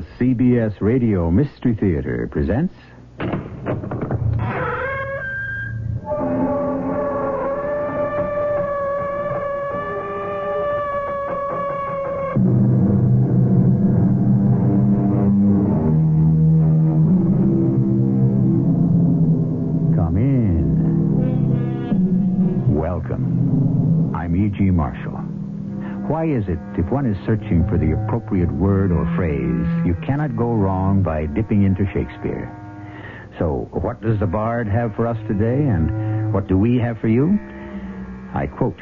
The CBS Radio Mystery Theater presents... Come in. Welcome. I'm E.G. Marshall. Why is it, if one is searching for the appropriate word or phrase, you cannot go wrong by dipping into Shakespeare? So, what does the bard have for us today, and what do we have for you? I quote,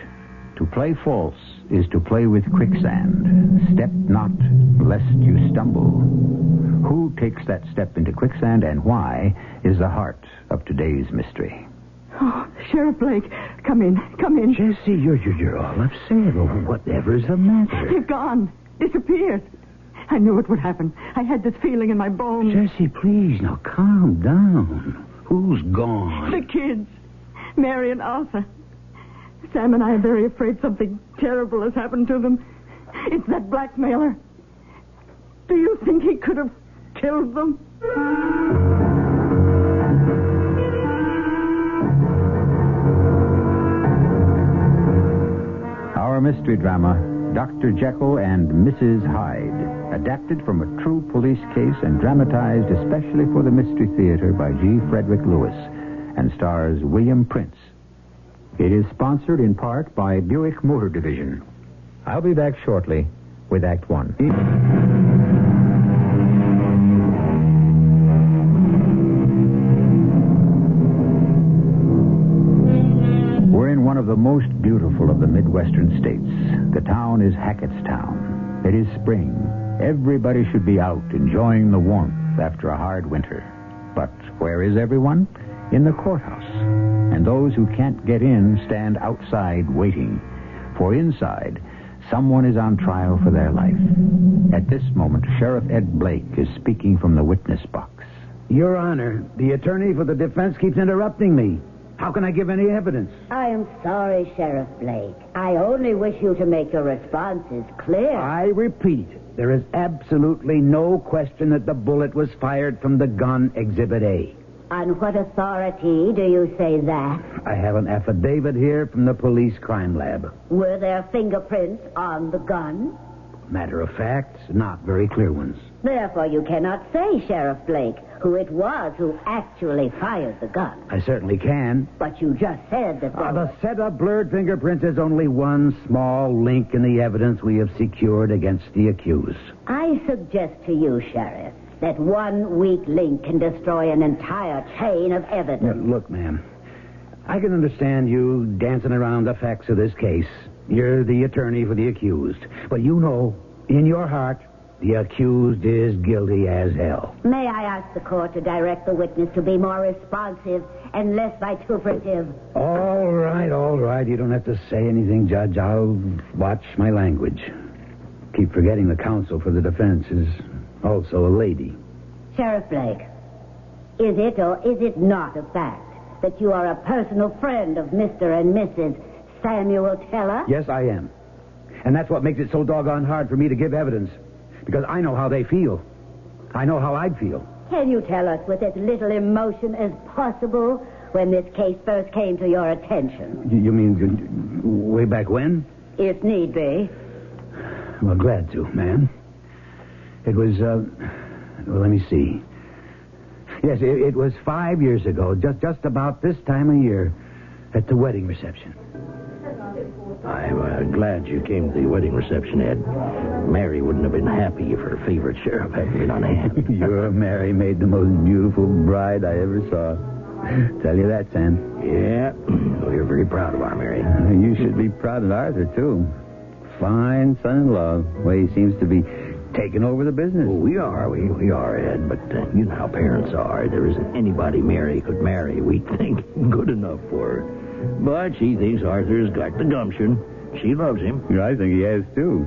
"To play false is to play with quicksand. Step not, lest you stumble." Who takes that step into quicksand, and why, is the heart of today's mystery. Oh, Sheriff Blake, come in. Jessie, you're all upset. Oh, whatever's the matter? They've gone. Disappeared. I knew it would happen. I had this feeling in my bones. Jessie, please, now calm down. Who's gone? The kids. Mary and Arthur. Sam and I are very afraid something terrible has happened to them. It's that blackmailer. Do you think he could have killed them? Our mystery drama, Dr. Jekyll and Mrs. Hyde, adapted from a true police case and dramatized especially for the Mystery Theater by G. Frederick Lewis, and stars William Prince. It is sponsored in part by Buick Motor Division. I'll be back shortly with Act One. We're in one of the most beautiful of the Midwestern states. The town is Hackettstown. It is spring. Everybody should be out enjoying the warmth after a hard winter. But where is everyone? In the courthouse. And those who can't get in stand outside waiting. For inside, someone is on trial for their life. At this moment, Sheriff Ed Blake is speaking from the witness box. Your Honor, the attorney for the defense keeps interrupting me. How can I give any evidence? I am sorry, Sheriff Blake. I only wish you to make your responses clear. I repeat, there is absolutely no question that the bullet was fired from the gun Exhibit A. On what authority do you say that? I have an affidavit here from the police crime lab. Were there fingerprints on the gun? Matter of fact, not very clear ones. Therefore, you cannot say, Sheriff Blake, who it was who actually fired the gun. I certainly can. But you just said that... The set of blurred fingerprints is only one small link in the evidence we have secured against the accused. I suggest to you, Sheriff, that one weak link can destroy an entire chain of evidence. Now, look, ma'am, I can understand you dancing around the facts of this case. You're the attorney for the accused. But you know, in your heart, the accused is guilty as hell. May I ask the court to direct the witness to be more responsive and less vituperative? All right. You don't have to say anything, Judge. I'll watch my language. Keep forgetting the counsel for the defense is also a lady. Sheriff Blake, is it or is it not a fact that you are a personal friend of Mr. and Mrs. Samuel Teller? Yes, I am. And that's what makes it so doggone hard for me to give evidence. Because I know how they feel. I know how I'd feel. Can you tell us with as little emotion as possible when this case first came to your attention? You mean way back when? If need be. Well, glad to, ma'am. It was, let me see. Yes, it was 5 years ago, just about this time of year, at the wedding reception. I'm glad you came to the wedding reception, Ed. Mary wouldn't have been happy if her favorite sheriff had been on hand. Your Mary made the most beautiful bride I ever saw. Tell you that, Sam. Yeah, we're very proud of our Mary. You should be proud of Arthur, too. Fine son-in-law. Way he seems to be taking over the business. Well, we are, Ed, but you know how parents are. There isn't anybody Mary could marry we think good enough for her. But she thinks Arthur's got the gumption. She loves him. Yeah, I think he has, too.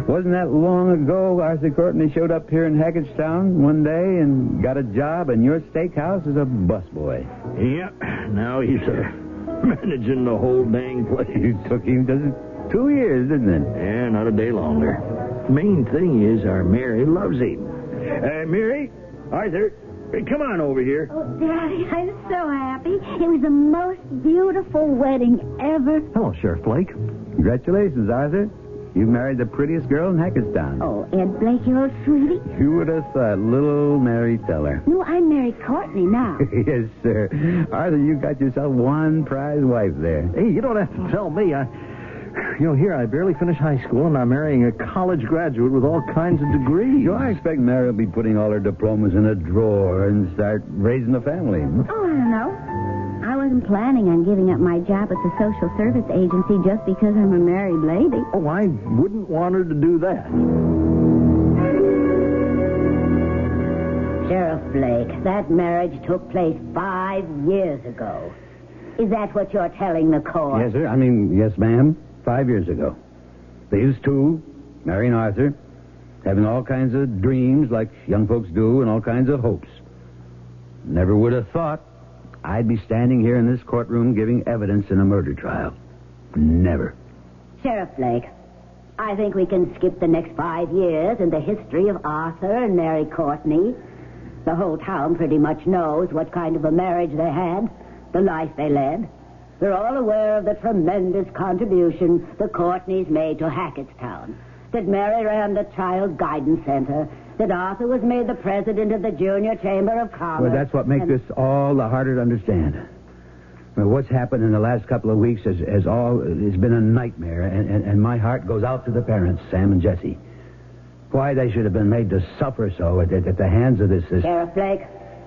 Wasn't that long ago Arthur Courtney showed up here in Hackettstown one day and got a job in your steakhouse as a busboy? Yeah, now he's managing the whole dang place. It took him just 2 years, didn't it? Yeah, not a day longer. Main thing is our Mary loves him. Mary, Arthur, come on over here. Oh, Daddy, I'm so happy. It was the most beautiful wedding ever. Hello, Sheriff Blake. Congratulations, Arthur. You married the prettiest girl in Hackettstown. Oh, Ed Blake, your old sweetie. Who would have thought, little Mary Teller? No, I'm Mary Courtney now. Yes, sir. Arthur, you got yourself one prize wife there. Hey, you don't have to tell me. Here I barely finished high school, and I'm marrying a college graduate with all kinds of degrees. I expect Mary will be putting all her diplomas in a drawer and start raising a family. Oh, I don't know. I wasn't planning on giving up my job at the social service agency just because I'm a married lady. Oh, I wouldn't want her to do that. Sheriff Blake, that marriage took place 5 years ago. Is that what you're telling the court? Yes, sir. Yes, ma'am. 5 years ago. These two, Mary and Arthur, having all kinds of dreams like young folks do and all kinds of hopes. Never would have thought I'd be standing here in this courtroom giving evidence in a murder trial. Never. Sheriff Blake, I think we can skip the next 5 years in the history of Arthur and Mary Courtney. The whole town pretty much knows what kind of a marriage they had, the life they led. They're all aware of the tremendous contribution the Courtneys made to Hackettstown. That Mary ran the Child Guidance Center. That Arthur was made the president of the Junior Chamber of Commerce. Well, that's what makes this all the harder to understand. Well, what's happened in the last couple of weeks has been a nightmare, and my heart goes out to the parents, Sam and Jesse. Why they should have been made to suffer so at the hands of this... Sheriff Blake,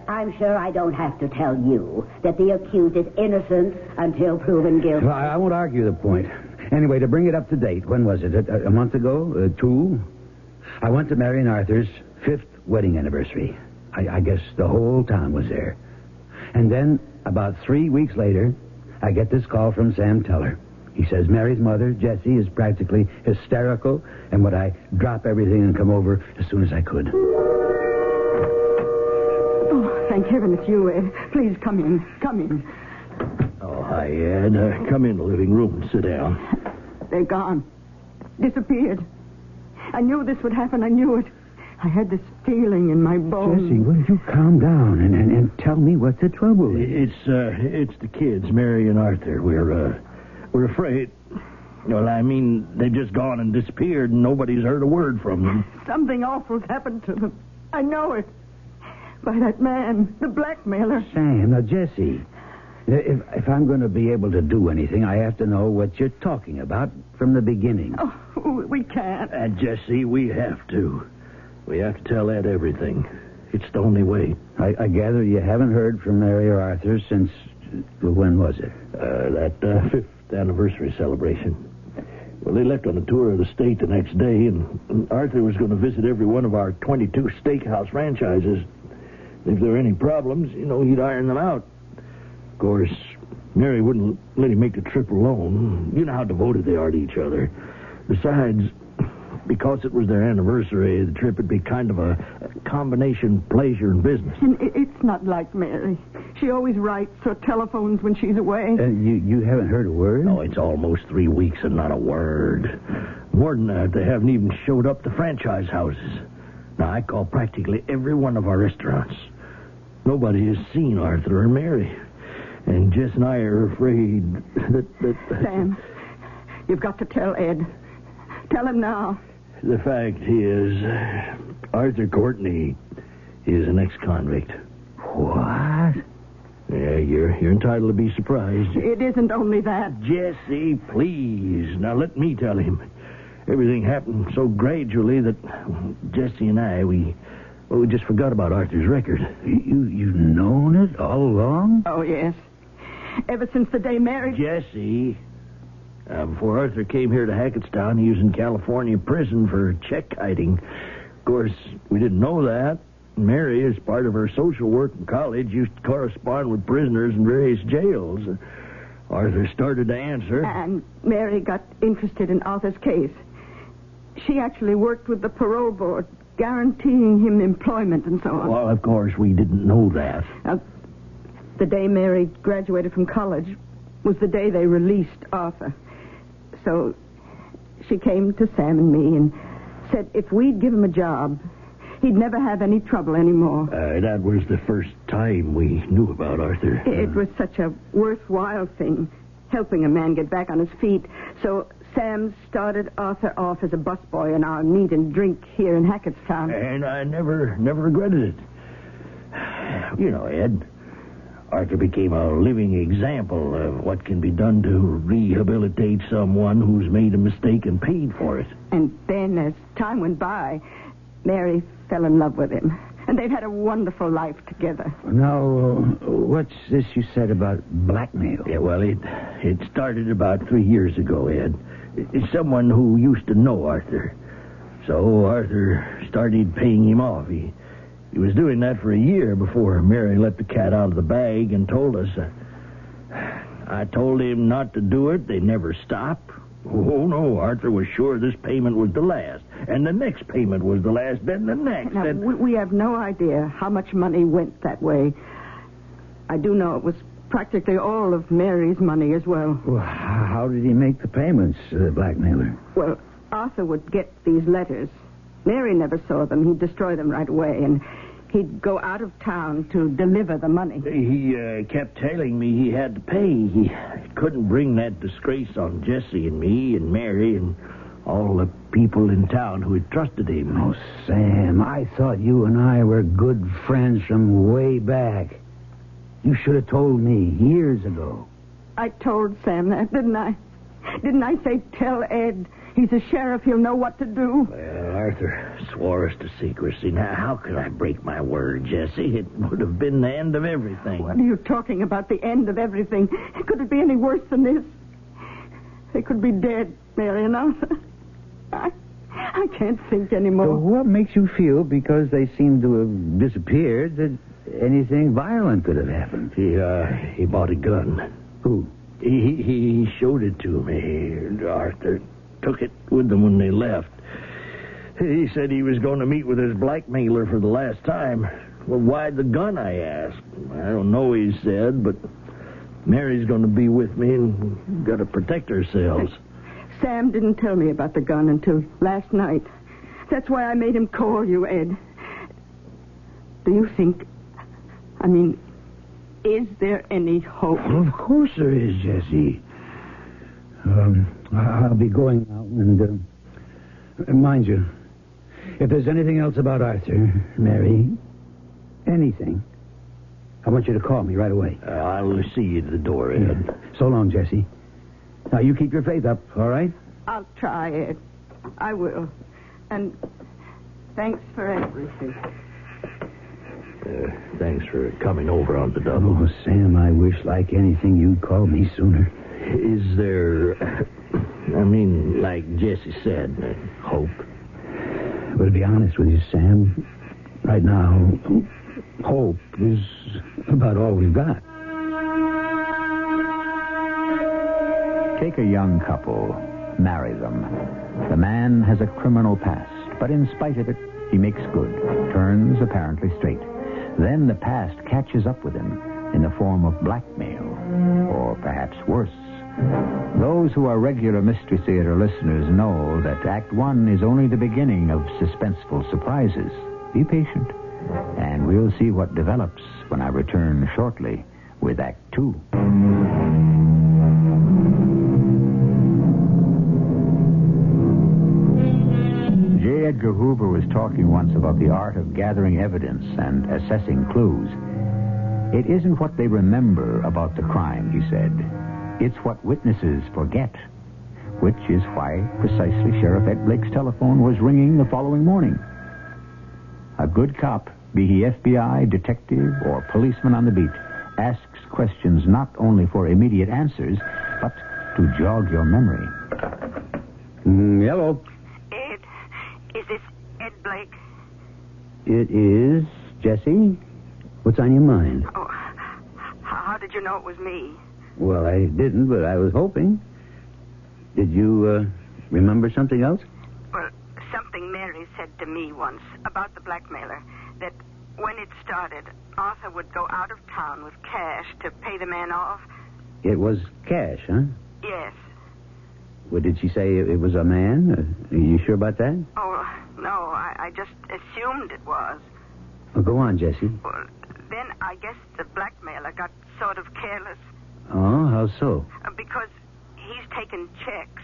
I'm sure I don't have to tell you that the accused is innocent until proven guilty. Well, I won't argue the point. Anyway, to bring it up to date, when was it? A month ago? 2? I went to Mary and Arthur's 5th wedding anniversary. I guess the whole town was there. And then, about 3 weeks later, I get this call from Sam Teller. He says Mary's mother, Jessie, is practically hysterical, and would I drop everything and come over as soon as I could. Oh, thank heaven it's you, Ed. Please come in. Come in. Oh, hi, Ed. Come in the living room and sit down. They're gone. Disappeared. I knew this would happen. I knew it. I had this feeling in my bones. Jessie, will you calm down and tell me what the trouble is? It's the kids, Mary and Arthur. We're afraid. Well, they've just gone and disappeared, and nobody's heard a word from them. Something awful's happened to them. I know it. By that man, the blackmailer. Sam, now, Jessie, if I'm going to be able to do anything, I have to know what you're talking about from the beginning. Oh, we can't. And Jessie, we have to. We have to tell Ed everything. It's the only way. I gather you haven't heard from Mary or Arthur since... when was it? That 5th anniversary celebration. Well, they left on a tour of the state the next day, and Arthur was going to visit every one of our 22 steakhouse franchises. If there were any problems, he'd iron them out. Of course, Mary wouldn't let him make the trip alone. You know how devoted they are to each other. Besides, because it was their anniversary, the trip would be kind of a combination pleasure and business. And it's not like Mary. She always writes or telephones when she's away. You haven't heard a word? No, it's almost 3 weeks and not a word. More than that, they haven't even showed up to franchise houses. Now, I call practically every one of our restaurants. Nobody has seen Arthur or Mary. And Jess and I are afraid that... Sam, you've got to tell Ed. Tell him now. The fact is, Arthur Courtney is an ex-convict. What? Yeah, you're entitled to be surprised. It isn't only that. Jesse, please. Now, let me tell him. Everything happened so gradually that Jesse and I, we just forgot about Arthur's record. You've known it all along? Oh, yes. Ever since the day Mary... Jesse, before Arthur came here to Hackettstown, he was in California prison for check kiting. Of course, we didn't know that. Mary, as part of her social work in college, used to correspond with prisoners in various jails. Arthur started to answer. And Mary got interested in Arthur's case. She actually worked with the parole board, guaranteeing him employment and so on. Well, of course, we didn't know that. The day Mary graduated from college was the day they released Arthur. So she came to Sam and me and said if we'd give him a job, he'd never have any trouble anymore. That was the first time we knew about Arthur. It was such a worthwhile thing, helping a man get back on his feet. So Sam started Arthur off as a busboy in our meat and drink here in Hackettstown. And I never regretted it. You know, Ed, Arthur became a living example of what can be done to rehabilitate someone who's made a mistake and paid for it. And then, as time went by, Mary fell in love with him. And they've had a wonderful life together. Now, what's this you said about blackmail? Yeah, well, it started about 3 years ago, Ed. It's someone who used to know Arthur. So Arthur started paying him off. He was doing that for a year before Mary let the cat out of the bag and told us. I told him not to do it. They never stop. Oh, no, Arthur was sure this payment was the last. And the next payment was the last, then the next. Now, we have no idea how much money went that way. I do know it was practically all of Mary's money as well. Well, how did he make the payments, the blackmailer? Well, Arthur would get these letters. Mary never saw them. He'd destroy them right away, and he'd go out of town to deliver the money. He kept telling me he had to pay. He couldn't bring that disgrace on Jesse and me and Mary and all the people in town who had trusted him. Oh, Sam, I thought you and I were good friends from way back. You should have told me years ago. I told Sam that, didn't I? Didn't I say, tell Ed? He's a sheriff. He'll know what to do. Well, Arthur swore us to secrecy. Now, how could I break my word, Jesse? It would have been the end of everything. What are you talking about, the end of everything? Could it be any worse than this? They could be dead, Mary and Arthur. I can't think anymore. So what makes you feel, because they seem to have disappeared, that anything violent could have happened? He bought a gun. Who? He showed it to me. Arthur took it with them when they left. He said he was going to meet with his blackmailer for the last time. Well, why the gun, I asked. I don't know, he said, but Mary's going to be with me and we've got to protect ourselves. Sam didn't tell me about the gun until last night. That's why I made him call you, Ed. Do you think... is there any hope? Well, of course there is, Jesse. I'll be going now, and mind you, if there's anything else about Arthur, Mary, anything, I want you to call me right away. I'll see you at the door, Ed. Yeah. So long, Jesse. Now, you keep your faith up, all right? I'll try, Ed. I will. And thanks for everything. Thanks for coming over on the double. Oh, Sam, I wish like anything you'd call me sooner. Is there, like Jesse said, hope? Well, to be honest with you, Sam, right now, hope is about all we've got. Take a young couple, marry them. The man has a criminal past, but in spite of it, he makes good, turns apparently straight. Then the past catches up with him in the form of blackmail, or perhaps worse. Those who are regular Mystery Theater listeners know that Act 1 is only the beginning of suspenseful surprises. Be patient, and we'll see what develops when I return shortly with Act 2. J. Edgar Hoover was talking once about the art of gathering evidence and assessing clues. It isn't what they remember about the crime, he said. It's what witnesses forget, which is why precisely Sheriff Ed Blake's telephone was ringing the following morning. A good cop, be he FBI, detective, or policeman on the beat, asks questions not only for immediate answers, but to jog your memory. Hello. Ed, is this Ed Blake? It is, Jesse. What's on your mind? Oh, how did you know it was me? Well, I didn't, but I was hoping. Did you remember something else? Well, something Mary said to me once about the blackmailer, that when it started, Arthur would go out of town with cash to pay the man off. It was cash, huh? Yes. Well, did she say it was a man? Are you sure about that? Oh, no, I just assumed it was. Well, go on, Jessie. Well, then I guess the blackmailer got sort of careless. Oh, how so? Because he's taken checks.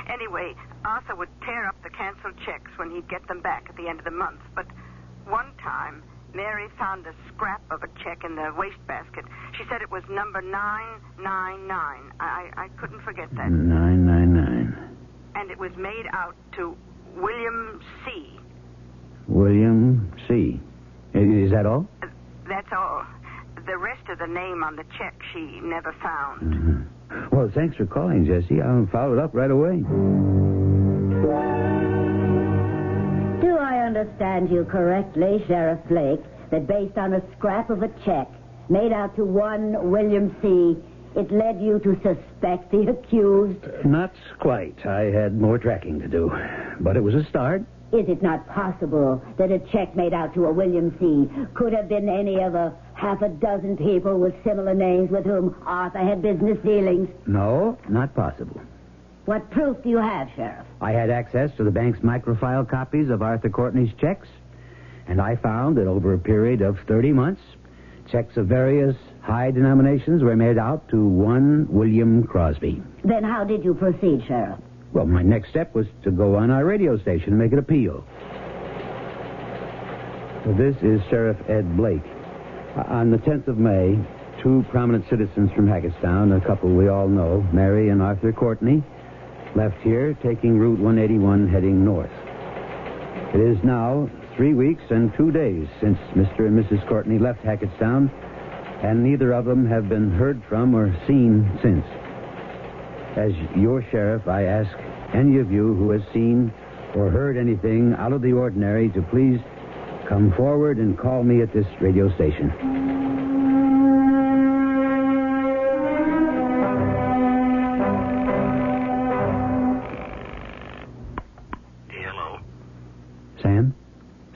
Anyway, Arthur would tear up the canceled checks when he'd get them back at the end of the month. But one time, Mary found a scrap of a check in the wastebasket. She said it was number 999. I couldn't forget that. 999. And it was made out to William C. William C. Is that all? That's all. The rest of the name on the check she never found. Mm-hmm. Well, thanks for calling, Jessie. I'll follow it up right away. Do I understand you correctly, Sheriff Blake, that based on a scrap of a check made out to one William C., it led you to suspect the accused? Not quite. I had more tracking to do. But it was a start. Is it not possible that a check made out to a William C. could have been any of a half a dozen people with similar names with whom Arthur had business dealings? No, not possible. What proof do you have, Sheriff? I had access to the bank's microfile copies of Arthur Courtney's checks, and I found that over a period of 30 months, checks of various high denominations were made out to one William Crosby. Then how did you proceed, Sheriff? Well, my next step was to go on our radio station and make an appeal. This is Sheriff Ed Blake. On the 10th of May, two prominent citizens from Hackettstown, a couple we all know, Mary and Arthur Courtney, left here, taking Route 181 heading north. It is now 3 weeks and 2 days since Mr. and Mrs. Courtney left Hackettstown, and neither of them have been heard from or seen since. As your sheriff, I ask any of you who has seen or heard anything out of the ordinary to please come forward and call me at this radio station. Hello. Sam?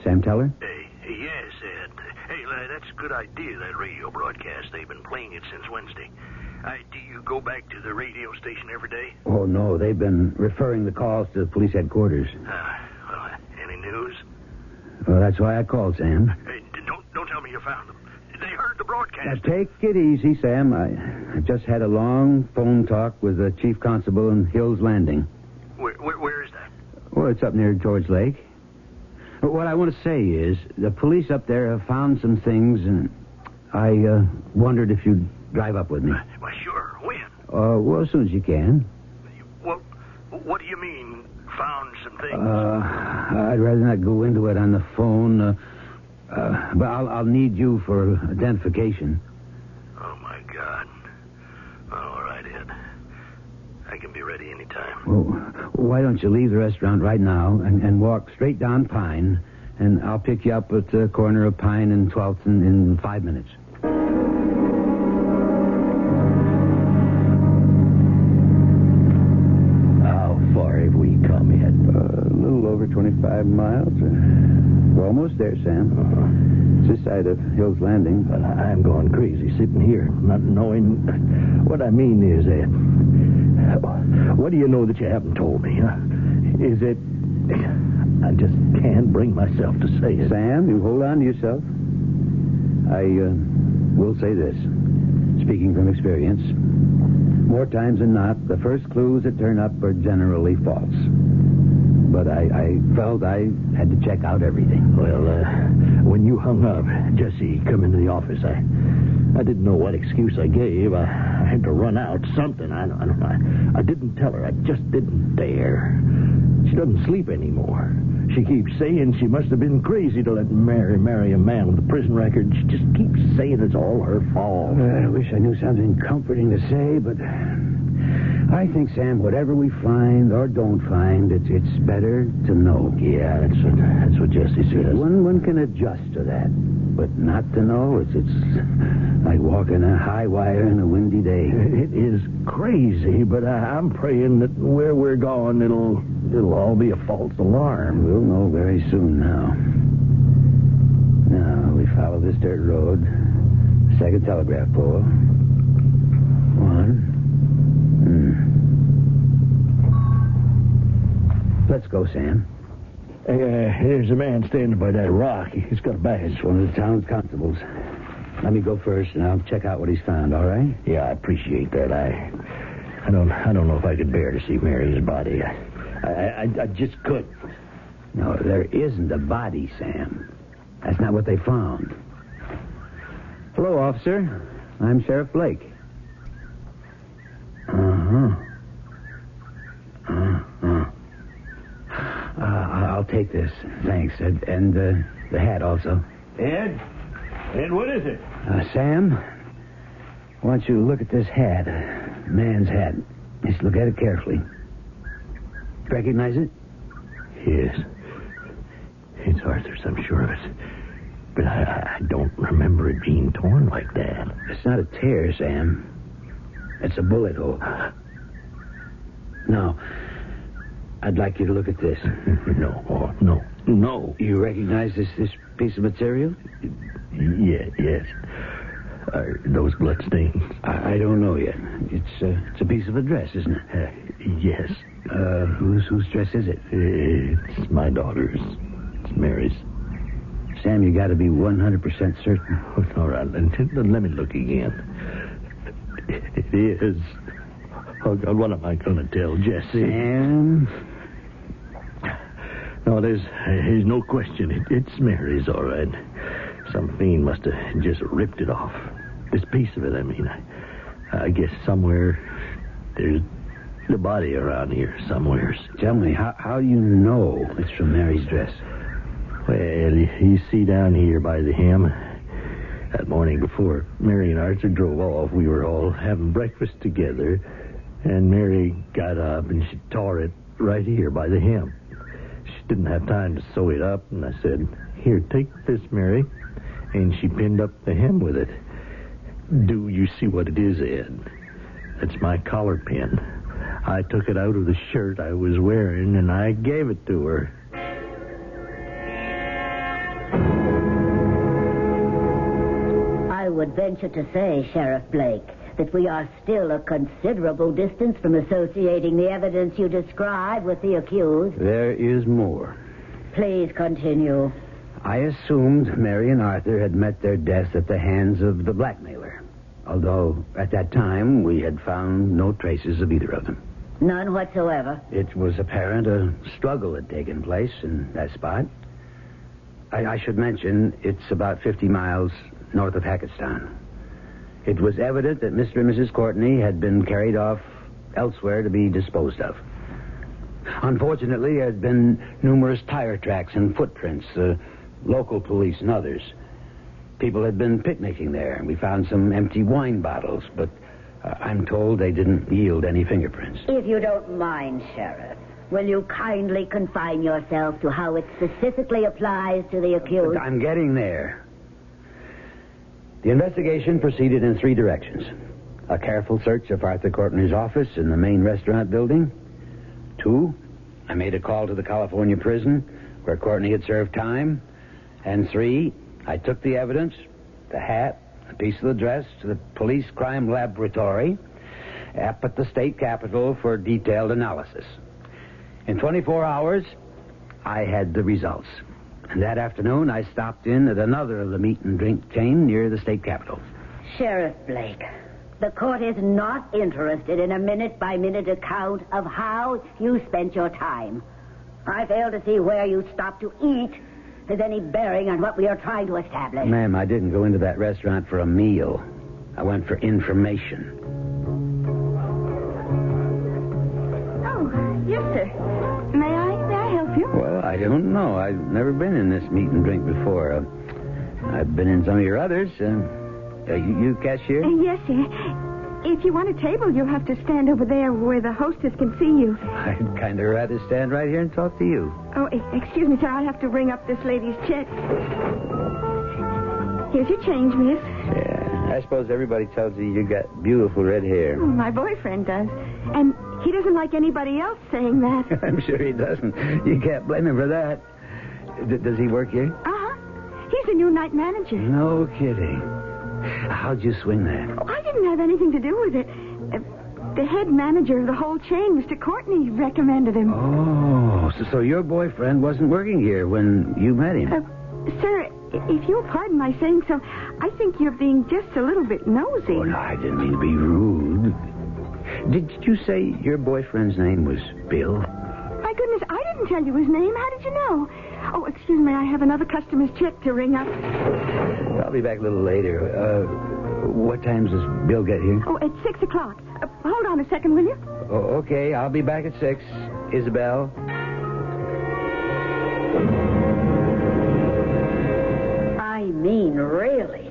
Sam Teller? Yes, Ed. Hey, that's a good idea, that radio broadcast. They've been playing it since Wednesday. Do you go back to the radio station every day? Oh, no. They've been referring the calls to police headquarters. Well, any news? Well, that's why I called, Sam. Hey, don't tell me you found them. They heard the broadcast. Now, take it easy, Sam. I just had a long phone talk with the chief constable in Hills Landing. Where is that? Well, it's up near George Lake. What I want to say is the police up there have found some things, and I wondered if you'd drive up with me. Well, sure. When? Well, as soon as you can. Well, what do you mean, found some things? I'd rather not go into it on the phone. But I'll need you for identification. Oh, my God. All right, Ed. I can be ready anytime. Well, why don't you leave the restaurant right now and walk straight down Pine, and I'll pick you up at the corner of Pine and 12th in 5 minutes. How far have we come yet? A little over 25 miles. We're almost there, Sam. It's this side of Hills Landing. Well, I'm going crazy sitting here, not knowing. What I mean is, what do you know that you haven't told me, huh? Is it... I just can't bring myself to say it. Sam, you hold on to yourself. I will say this, speaking from experience. More times than not, the first clues that turn up are generally false. But I felt I had to check out everything. Well, when you hung up, Jesse come into the office. I didn't know what excuse I gave. I had to run out something. I didn't tell her. I just didn't dare. She doesn't sleep anymore. She keeps saying she must have been crazy to let Mary marry a man with a prison record. She just keeps saying it's all her fault. I wish I knew something comforting to say, but I think, Sam, whatever we find or don't find, it's better to know. Yeah, that's what Jesse says. One can adjust to that, but not to know, it's like walking a high wire in a windy day. It is crazy, but I'm praying that where we're going, it'll all be a false alarm. We'll know very soon now. Now, we follow this dirt road. Second telegraph pole. One. Let's go, Sam. There's a man standing by that rock. He's got a badge. It's one of the town's constables. Let me go first, and I'll check out what he's found, all right? Yeah, I appreciate that. I don't know if I could bear to see Mary's body. I just couldn't. No, there isn't a body, Sam. That's not what they found. Hello, officer. I'm Sheriff Blake. I'll take this. Thanks. And the hat also. Ed, what is it? Sam, I want you to look at this hat. Man's hat. Just look at it carefully. Recognize it? Yes. It's Arthur's, I'm sure of it. But I don't remember it being torn like that. It's not a tear, Sam. It's a bullet hole. Now, I'd like you to look at this. No. You recognize this piece of material? Yes. Are those blood stains? I don't know yet. It's a piece of a dress, isn't it? Yes. Whose dress is it? It's my daughter's. It's Mary's. Sam, you got to be 100% certain. Oh, all right. Let me look again. It is. Oh, God, what am I going to tell Jesse? Sam? No, there's no question. It's Mary's, all right. Some fiend must have just ripped it off. This piece of it, I mean. I guess somewhere there's the body around here somewheres. Tell me, how do you know it's from Mary's dress? Well, you see down here by the hem, that morning before Mary and Arthur drove off, we were all having breakfast together, and Mary got up and she tore it right here by the hem. She didn't have time to sew it up, and I said, "Here, take this, Mary," and she pinned up the hem with it. Do you see what it is, Ed? That's my collar pin. I took it out of the shirt I was wearing, and I gave it to her. I would venture to say, Sheriff Blake, that we are still a considerable distance from associating the evidence you describe with the accused. There is more. Please continue. I assumed Mary and Arthur had met their deaths at the hands of the blackmailer, although at that time we had found no traces of either of them. None whatsoever. It was apparent a struggle had taken place in that spot. I should mention it's about 50 miles north of Hackettstown. It was evident that Mr. and Mrs. Courtney had been carried off elsewhere to be disposed of. Unfortunately, there had been numerous tire tracks and footprints, local police and others. People had been picnicking there, and we found some empty wine bottles, but I'm told they didn't yield any fingerprints. If you don't mind, Sheriff, will you kindly confine yourself to how it specifically applies to the accused? But I'm getting there. The investigation proceeded in 3 directions. A careful search of Arthur Courtney's office in the main restaurant building. 2, I made a call to the California prison where Courtney had served time. And 3, I took the evidence, the hat, a piece of the dress, to the police crime laboratory up at the state capitol for detailed analysis. In 24 hours, I had the results. And that afternoon, I stopped in at another of the meat and drink chain near the state capitol. Sheriff Blake, the court is not interested in a minute-by-minute account of how you spent your time. I fail to see where you stopped to eat has any bearing on what we are trying to establish. Ma'am, I didn't go into that restaurant for a meal. I went for information. Oh, yes, sir. May I help you? Well, I don't know. I've never been in this meat and drink before. I've been in some of your others. You cashier? Yes, sir. If you want a table, you'll have to stand over there where the hostess can see you. I'd kind of rather stand right here and talk to you. Oh, excuse me, sir. I'll have to ring up this lady's check. Here's your change, miss. Yeah, I suppose everybody tells you got beautiful red hair. Oh, my boyfriend does. And he doesn't like anybody else saying that. I'm sure he doesn't. You can't blame him for that. Does he work here? Uh-huh. He's the new night manager. No kidding. How'd you swing that? Oh, I didn't have anything to do with it. The head manager of the whole chain, Mr. Courtney, recommended him. Oh, so your boyfriend wasn't working here when you met him? Sir, if you'll pardon my saying so, I think you're being just a little bit nosy. Oh, no, I didn't mean to be rude. Did you say your boyfriend's name was Bill? My goodness, I didn't tell you his name. How did you know? Oh, excuse me, I have another customer's check to ring up. I'll be back a little later. What time does Bill get here? Oh, at 6 o'clock. Hold on a second, will you? Oh, okay, I'll be back at 6. Isabel? I mean, really.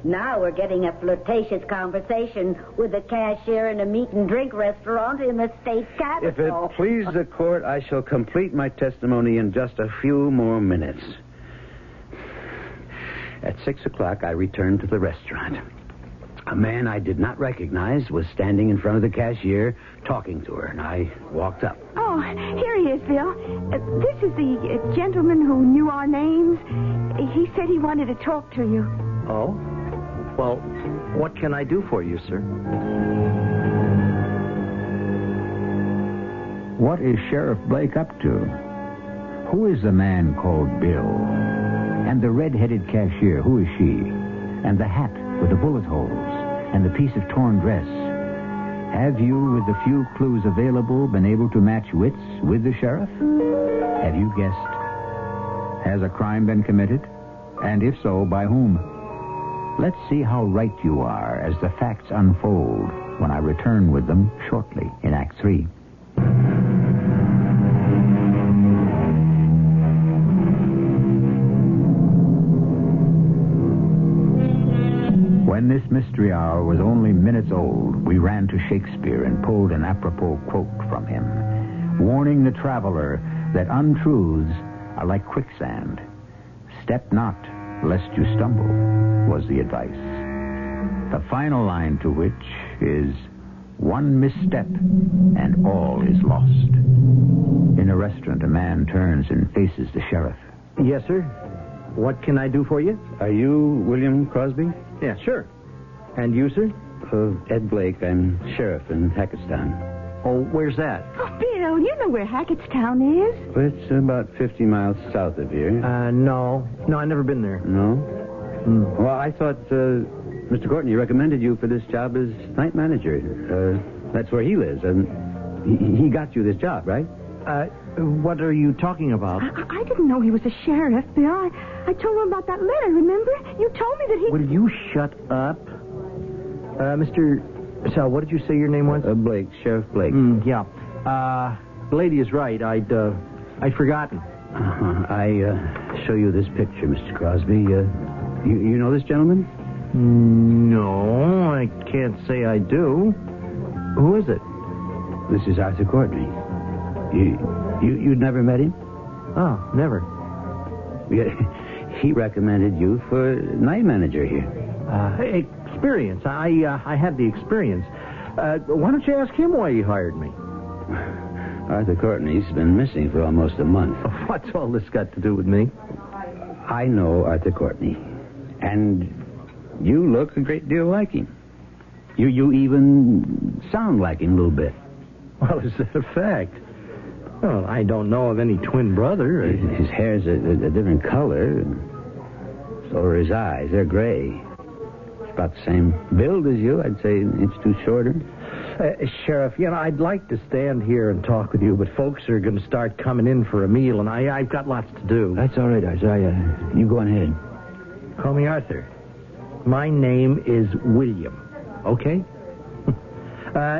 Now we're getting a flirtatious conversation with a cashier in a meat-and-drink restaurant in the state capital. If it please the court, I shall complete my testimony in just a few more minutes. At 6 o'clock, I returned to the restaurant. A man I did not recognize was standing in front of the cashier talking to her, and I walked up. Oh, here he is, Bill. This is the gentleman who knew our names. He said he wanted to talk to you. Oh? Well, what can I do for you, sir? What is Sheriff Blake up to? Who is the man called Bill? And the red-headed cashier, who is she? And the hat with the bullet holes? And the piece of torn dress? Have you, with the few clues available, been able to match wits with the sheriff? Have you guessed? Has a crime been committed? And if so, by whom? Let's see how right you are as the facts unfold when I return with them shortly in Act 3. When this mystery hour was only minutes old, we ran to Shakespeare and pulled an apropos quote from him, warning the traveler that untruths are like quicksand. Step not, lest you stumble, was the advice. The final line to which is, one misstep and all is lost. In a restaurant, a man turns and faces the sheriff. Yes, sir. What can I do for you? Are you William Crosby? Yeah, sure. And you, sir? Ed Blake. I'm sheriff in Hackettstown. Oh, where's that? Oh, Bill, you know where Hackettstown is. Well, it's about 50 miles south of here. No. No, I've never been there. No? Well, I thought Mr. Courtney recommended you for this job as night manager. That's where he lives. And he got you this job, right? What are you talking about? I didn't know he was a sheriff, Bill. I told him about that letter, remember? You told me that he... Will you shut up? Mr. Sal, what did you say your name was? Blake, Sheriff Blake. Yeah. The lady is right. I'd forgotten. I show you this picture, Mr. Crosby. You know this gentleman? No, I can't say I do. Who is it? This is Arthur Courtney. You'd never met him? Oh, never. Yeah, he recommended you for night manager here. Experience. I had the experience. Why don't you ask him why he hired me? Arthur Courtney's been missing for almost a month. What's all this got to do with me? I know Arthur Courtney, and you look a great deal like him. You even sound like him a little bit. Well, is that a fact? Well, I don't know of any twin brother. His hair's a different color. So are his eyes. They're gray. He's about the same build as you. I'd say an inch too shorter. Sheriff, I'd like to stand here and talk with you, but folks are going to start coming in for a meal, and I've got lots to do. That's all right, Arthur. You go on ahead. Call me Arthur. My name is William. Okay?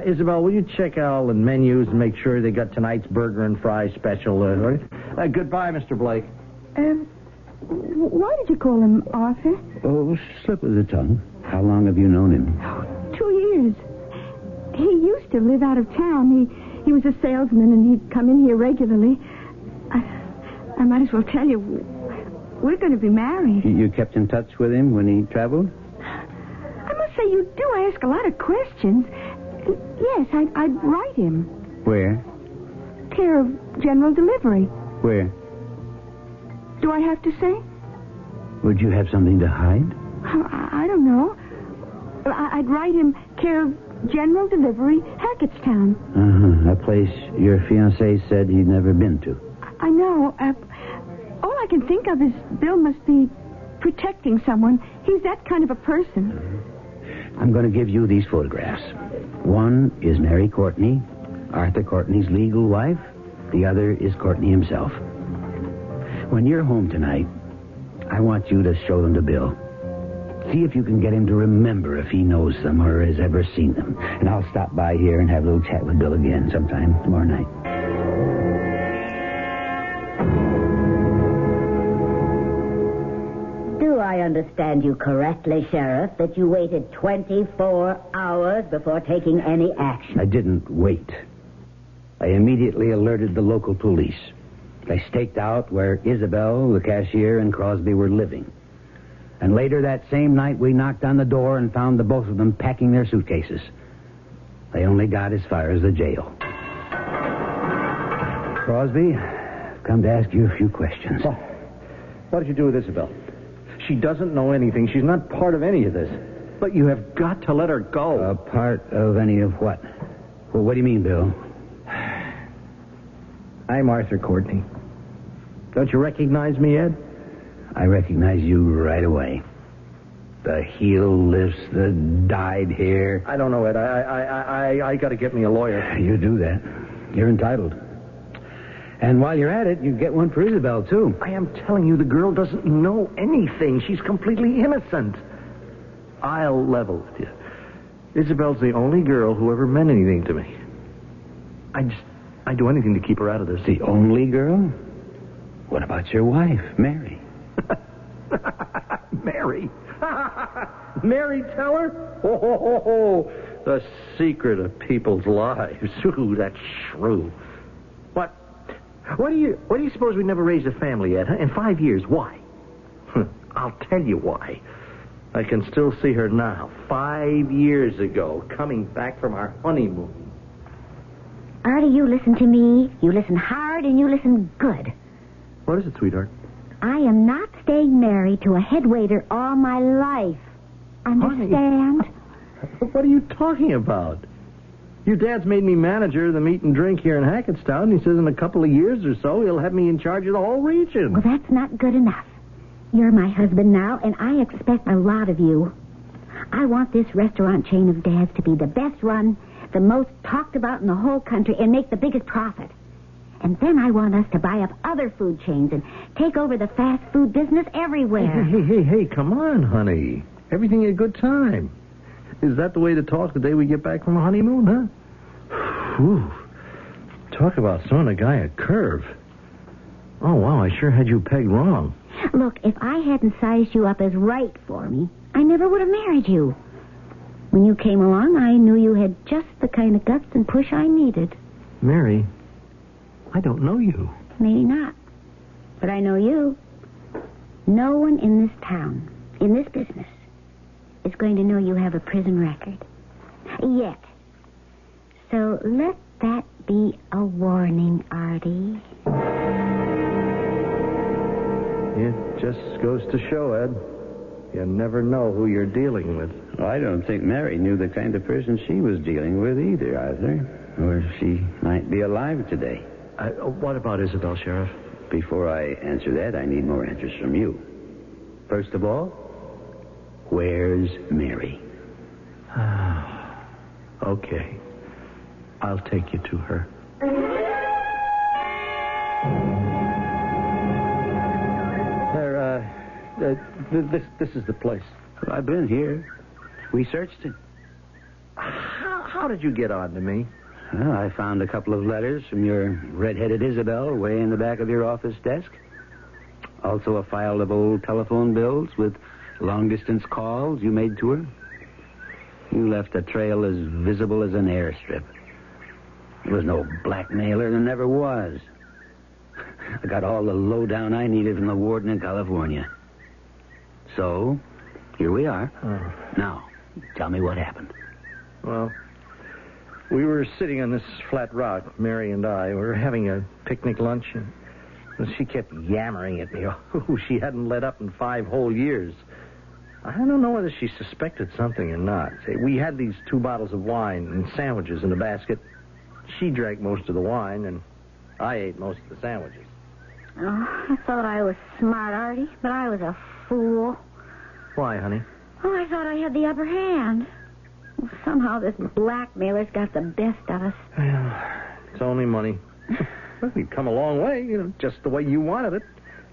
Isabel, will you check all the menus and make sure they got tonight's burger and fries special? Goodbye, Mr. Blake. Why did you call him Arthur? Oh, slip of the tongue. How long have you known him? 2 years. He used to live out of town. He was a salesman, and he'd come in here regularly. I might as well tell you, we're going to be married. You kept in touch with him when he traveled? I must say, you do ask a lot of questions. Yes, I'd write him. Where? Care of general delivery. Where? Do I have to say? Would you have something to hide? I don't know. I'd write him care of general delivery, Hackettstown. A place your fiancé said he'd never been to. I know. All I can think of is Bill must be protecting someone. He's that kind of a person. I'm going to give you these photographs. One is Mary Courtney, Arthur Courtney's legal wife. The other is Courtney himself. When you're home tonight, I want you to show them to Bill. See if you can get him to remember if he knows them or has ever seen them. And I'll stop by here and have a little chat with Bill again sometime tomorrow night. Do I understand you correctly, Sheriff, that you waited 24 hours before taking any action? I didn't wait. I immediately alerted the local police. They staked out where Isabel, the cashier, and Crosby were living. And later that same night, we knocked on the door and found the both of them packing their suitcases. They only got as far as the jail. Crosby, I've come to ask you a few questions. Oh, what did you do with Isabel? She doesn't know anything. She's not part of any of this. But you have got to let her go. A part of any of what? Well, what do you mean, Bill? I'm Arthur Courtney. Don't you recognize me, Ed? I recognize you right away. The heel lifts, the dyed hair. I don't know, Ed. I got to get me a lawyer. You do that. You're entitled. And while you're at it, you get one for Isabel, too. I am telling you, the girl doesn't know anything. She's completely innocent. I'll level with you. Isabel's the only girl who ever meant anything to me. I'd do anything to keep her out of this. The only girl? What about your wife, Mary? Mary? Mary Teller? Oh, the secret of people's lives. Ooh, that shrew. What do you suppose we never raised a family yet, huh? In 5 years. Why? I'll tell you why. I can still see her now, 5 years ago, coming back from our honeymoon. Artie, you listen to me. You listen hard and you listen good. What is it, sweetheart? I am not staying married to a head waiter all my life. Understand? What are you talking about? Your dad's made me manager of the meat and drink here in Hackettstown. He says in a couple of years or so, he'll have me in charge of the whole region. Well, that's not good enough. You're my husband now, and I expect a lot of you. I want this restaurant chain of Dad's to be the best run, the most talked about in the whole country, and make the biggest profit. And then I want us to buy up other food chains and take over the fast food business everywhere. Hey, come on, honey. Everything in good time. Is that the way to talk the day we get back from a honeymoon, huh? Whew. Talk about throwing a guy a curve. Oh, wow, I sure had you pegged wrong. Look, if I hadn't sized you up as right for me, I never would have married you. When you came along, I knew you had just the kind of guts and push I needed. Mary, I don't know you. Maybe not. But I know you. No one in this town, in this business, is going to know you have a prison record. Yet. So let that be a warning, Artie. It just goes to show, Ed. You never know who you're dealing with. Well, I don't think Mary knew the kind of person she was dealing with either, Arthur. Or she might be alive today. What about Isabel, Sheriff? Before I answer that, I need more answers from you. First of all, where's Mary? Okay. I'll take you to her. This is the place. Well, I've been here. We searched it. How did you get on to me? Well, I found a couple of letters from your red-headed Isabel way in the back of your office desk. Also a file of old telephone bills with long-distance calls you made to her. You left a trail as visible as an airstrip. There was no blackmailer. There never was. I got all the lowdown I needed from the warden in California. So, here we are. Now, tell me what happened. Well, we were sitting on this flat rock, Mary and I. We were having a picnic lunch, and she kept yammering at me. Oh, she hadn't let up in 5 whole years. I don't know whether she suspected something or not. Say, we had these 2 bottles of wine and sandwiches in the basket. She drank most of the wine, and I ate most of the sandwiches. Oh, I thought I was smart, Artie, but I was a fool. Why, honey? Oh, I thought I had the upper hand. Well, somehow this blackmailer's got the best of us. Well, it's only money. Well, we've come a long way, just the way you wanted it.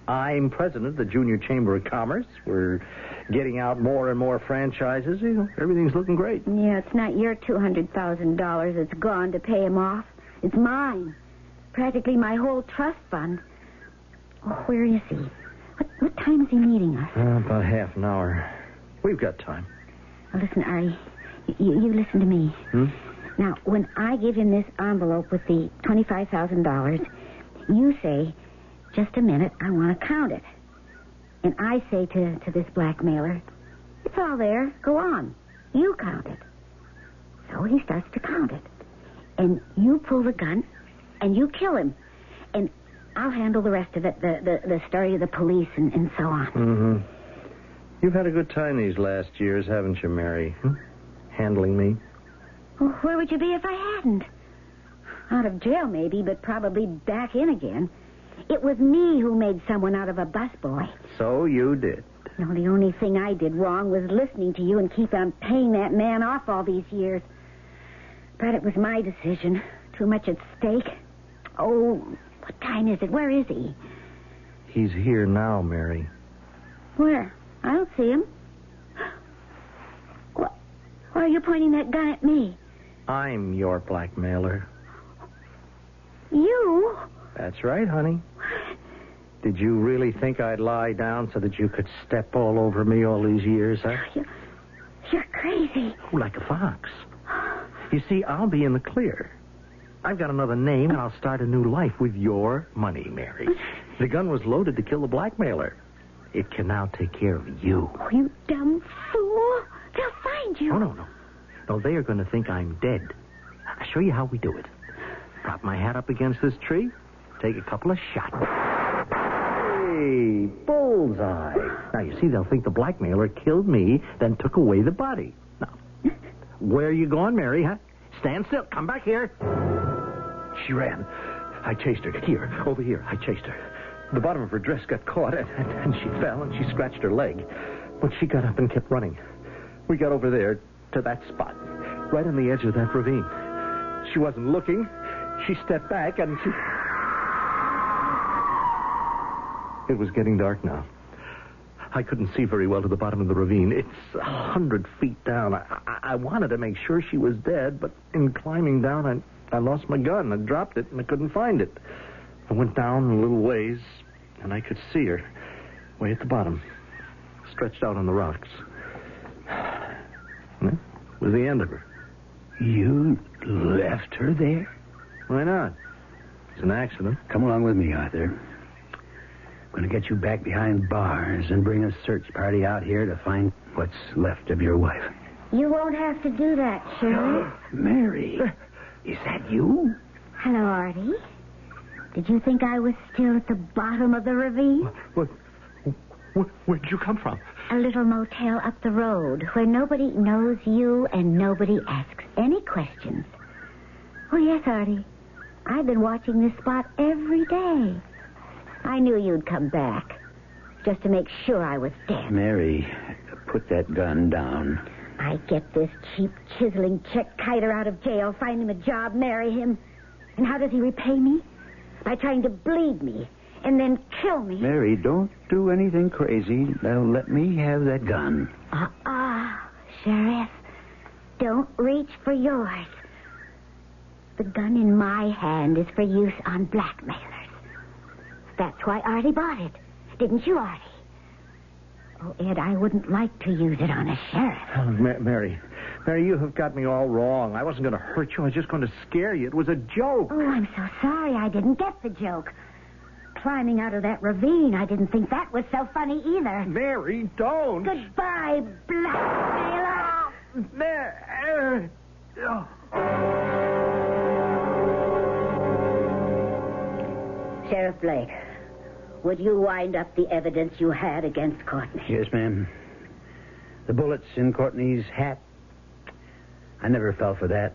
I'm president of the Junior Chamber of Commerce. We're getting out more and more franchises. Everything's looking great. Yeah, it's not your $200,000 that's gone to pay him off. It's mine. Practically my whole trust fund. Oh, where is he? What time is he meeting us? About half an hour. We've got time. Now, listen, Artie. You listen to me. Now, when I give him this envelope with the $25,000, you say, just a minute, I want to count it. And I say to this blackmailer, it's all there. Go on. You count it. So he starts to count it. And you pull the gun, and you kill him. And I'll handle the rest of it, the story of the police and so on. Mm-hmm. You've had a good time these last years, haven't you, Mary? Handling me? Well, where would you be if I hadn't? Out of jail, maybe, but probably back in again. It was me who made someone out of a busboy. So you did. No, the only thing I did wrong was listening to you and keep on paying that man off all these years. But it was my decision. Too much at stake. Oh, what time is it? Where is he? He's here now, Mary. Where? I don't see him. Why are you pointing that gun at me? I'm your blackmailer. You? That's right, honey. Did you really think I'd lie down so that you could step all over me all these years, huh? You're crazy. Oh, like a fox. You see, I'll be in the clear. I've got another name, and I'll start a new life with your money, Mary. The gun was loaded to kill the blackmailer. It can now take care of you. Oh, you dumb fool. They'll find you. Oh, no. No, they are going to think I'm dead. I'll show you how we do it. Prop my hat up against this tree, take a couple of shots. Hey, bullseye. Now, you see, they'll think the blackmailer killed me, then took away the body. Now, where are you going, Mary, huh? Stand still. Come back here. She ran. I chased her. Here, over here. I chased her. The bottom of her dress got caught, and she fell, and she scratched her leg. But she got up and kept running. We got over there to that spot, right on the edge of that ravine. She wasn't looking. She stepped back, and she... It was getting dark now. I couldn't see very well to the bottom of the ravine. It's 100 feet down. I wanted to make sure she was dead, but in climbing down, I lost my gun. I dropped it, and I couldn't find it. I went down a little ways, and I could see her way at the bottom, stretched out on the rocks. That was the end of her. You left her there? Why not? It's an accident. Come along with me, Arthur. I'm going to get you back behind bars and bring a search party out here to find what's left of your wife. You won't have to do that, Sheriff. Mary, is that you? Hello, Artie. Did you think I was still at the bottom of the ravine? Where'd you come from? A little motel up the road where nobody knows you and nobody asks any questions. Oh, yes, Artie. I've been watching this spot every day. I knew you'd come back, just to make sure I was dead. Mary, put that gun down. I get this cheap, chiseling chick-kiter out of jail, find him a job, marry him. And how does he repay me? By trying to bleed me and then kill me. Mary, don't do anything crazy. Now let me have that gun. Sheriff. Don't reach for yours. The gun in my hand is for use on blackmailers. That's why Artie bought it. Didn't you, Artie? Oh, Ed, I wouldn't like to use it on a sheriff. Oh, Mary, you have got me all wrong. I wasn't going to hurt you. I was just going to scare you. It was a joke. Oh, I'm so sorry I didn't get the joke. Climbing out of that ravine, I didn't think that was so funny either. Mary, don't. Goodbye, blackmailer. There. Sheriff Blake, would you wind up the evidence you had against Courtney? Yes, ma'am. The bullets in Courtney's hat. I never fell for that.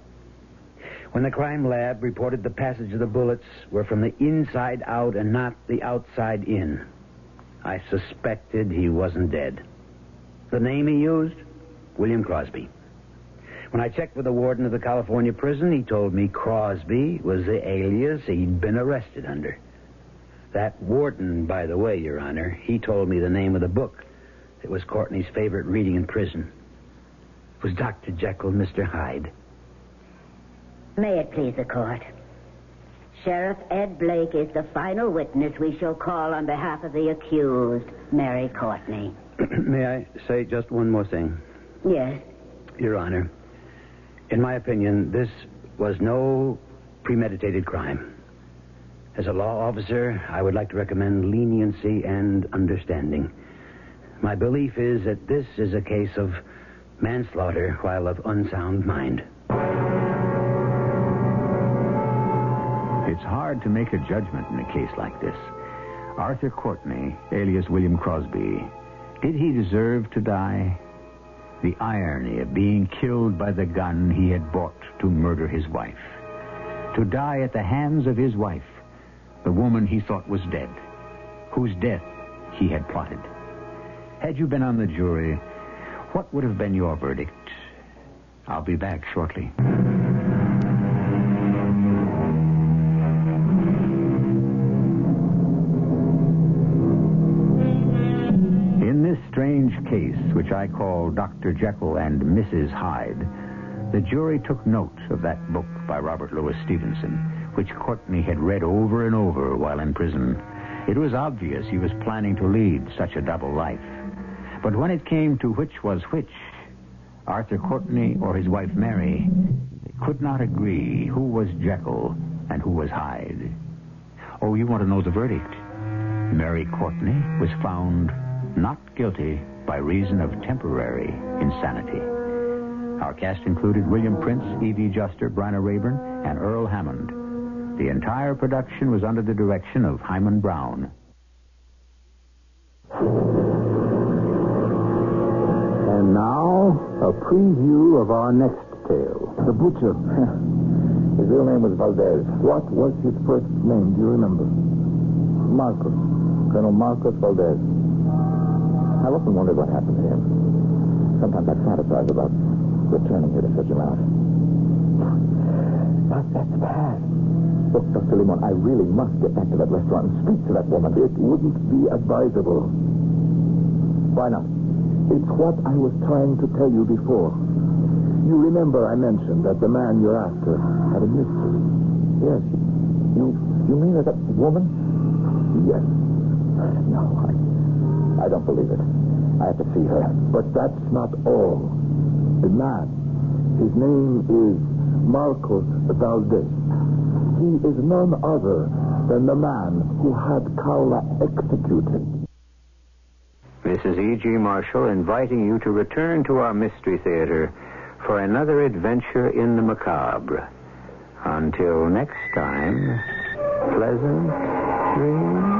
When the crime lab reported the passage of the bullets were from the inside out and not the outside in, I suspected he wasn't dead. The name he used? William Crosby. When I checked with the warden of the California prison, he told me Crosby was the alias he'd been arrested under. That warden, by the way, Your Honor, he told me the name of the book. It was Courtney's favorite reading in prison. It was Dr. Jekyll, Mr. Hyde. May it please the court. Sheriff Ed Blake is the final witness we shall call on behalf of the accused, Mary Courtney. May I say just one more thing? Yes. Your Honor, in my opinion, this was no premeditated crime. As a law officer, I would like to recommend leniency and understanding. My belief is that this is a case of manslaughter while of unsound mind. It's hard to make a judgment in a case like this. Arthur Courtney, alias William Crosby, did he deserve to die? The irony of being killed by the gun he had bought to murder his wife. To die at the hands of his wife, the woman he thought was dead, whose death he had plotted. Had you been on the jury, what would have been your verdict? I'll be back shortly. In this strange case, which I call Dr. Jekyll and Mrs. Hyde, the jury took note of that book by Robert Louis Stevenson, which Courtney had read over and over while in prison. It was obvious he was planning to lead such a double life. But when it came to which was which, Arthur Courtney or his wife Mary, they could not agree who was Jekyll and who was Hyde. Oh, you want to know the verdict? Mary Courtney was found not guilty by reason of temporary insanity. Our cast included William Prince, E.V. Juster, Bryna Rayburn, and Earl Hammond. The entire production was under the direction of Hyman Brown. And now, a preview of our next tale. The butcher. His real name was Valdez. What was his first name? Do you remember? Marcos. Colonel Marcos Valdez. I've often wondered what happened to him. Sometimes I fantasize about returning here to search him out. But that's past. Look, Dr. Limon, I really must get back to that restaurant and speak to that woman. It wouldn't be advisable. Why not? It's what I was trying to tell you before. You remember I mentioned that the man you're after had a mistress. Yes. You mean that woman? Yes. No, I don't believe it. I have to see her. But that's not all. The man, his name is Marcos Valdez. He is none other than the man who had Carla executed. This is E.G. Marshall inviting you to return to our Mystery Theater for another adventure in the macabre. Until next time, pleasant dreams.